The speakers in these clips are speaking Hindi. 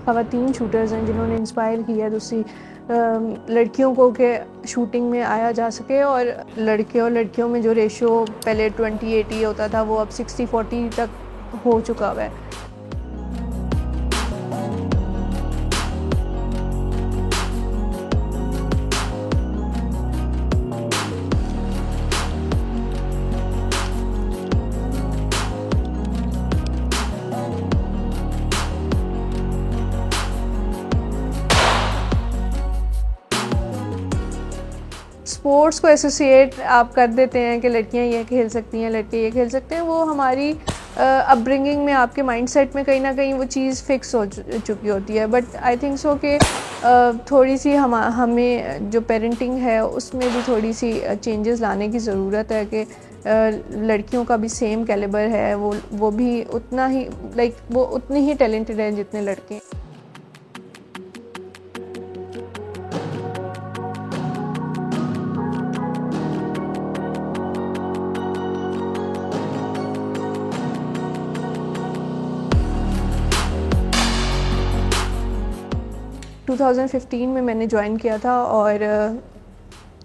ख़वातीन शूटर्स हैं जिन्होंने इंस्पायर किया दूसरी लड़कियों को कि शूटिंग में आया जा सके, और लड़कियों में जो रेशो पहले 20-80 होता था वो अब 60-40 तक हो चुका हुआ है। स्पोर्ट्स को एसोसिएट आप कर देते हैं कि लड़कियां ये खेल सकती हैं, लड़के ये खेल सकते हैं, वो हमारी अपब्रिंगिंग में, आपके माइंडसेट में कहीं ना कहीं वो चीज़ फिक्स हो चुकी होती है। बट आई थिंक सो कि थोड़ी सी हमें जो पेरेंटिंग है उसमें भी थोड़ी सी चेंजेस लाने की ज़रूरत है कि लड़कियों का भी सेम कैलिबर है, वो भी उतना ही वो उतनी ही टैलेंटेड है जितने लड़के। 2015 में मैंने ज्वाइन किया था और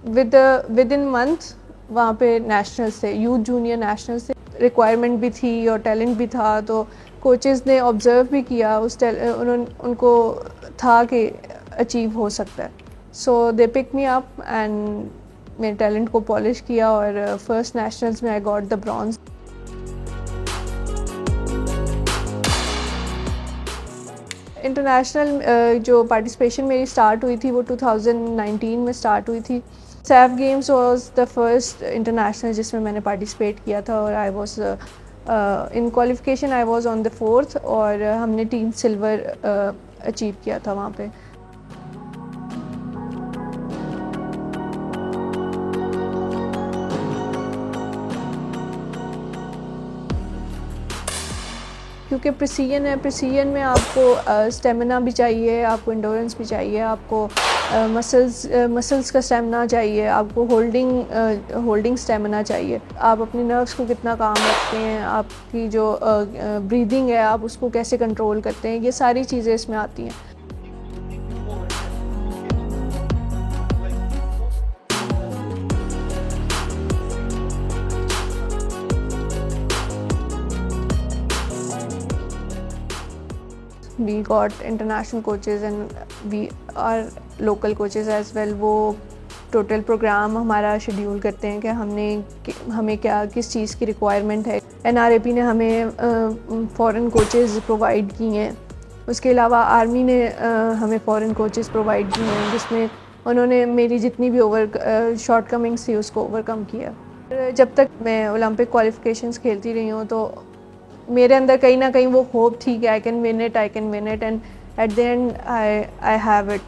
विद इन मंथ वहाँ पे नेशनल्स थे, यूथ जूनियर नेशनल्स थे। रिक्वायरमेंट भी थी और टैलेंट भी था, तो कोचेस ने ऑब्ज़र्व भी किया उनको था कि अचीव हो सकता है। सो दे पिक मी अप एंड मेरे टैलेंट को पॉलिश किया और फर्स्ट नेशनल्स में I got the bronze. International जो पार्टिसिपेशन मेरी स्टार्ट हुई थी वो 2019 में स्टार्ट हुई थी। SAF games was the first international जिसमें मैंने पार्टिसिपेट किया था और I was in qualification I was on the 4th और हमने टीम सिल्वर अचीव किया था वहाँ पे। क्योंकि प्रिसीजन है, प्रिसीजन में आपको स्टेमिना भी चाहिए, आपको इंडोरेंस भी चाहिए, आपको मसल्स का स्टेमिना चाहिए, आपको होल्डिंग स्टेमिना चाहिए। आप अपने नर्व्स को कितना काम रखते हैं, आपकी जो ब्रीदिंग है आप उसको कैसे कंट्रोल करते हैं, ये सारी चीज़ें इसमें आती हैं। We got international coaches and we are local coaches as well। वो टोटल प्रोग्राम हमारा शेड्यूल करते हैं कि हमें किस चीज़ की रिक्वायरमेंट है। NRAP ने हमें फ़ॉरेन कोचेज़ प्रोवाइड किए हैं। उसके अलावा आर्मी ने हमें फ़ॉरेन कोचेज़ प्रोवाइड किए हैं जिसमें उन्होंने मेरी जितनी भी शॉर्टकमिंग्स थी उसको ओवरकम किया। जब तक मैं ओलंपिक क्वालिफिकेशंस खेलती रही हूँ तो मेरे अंदर कहीं ना कहीं वो होप थी कि I can win it and at the and I have it.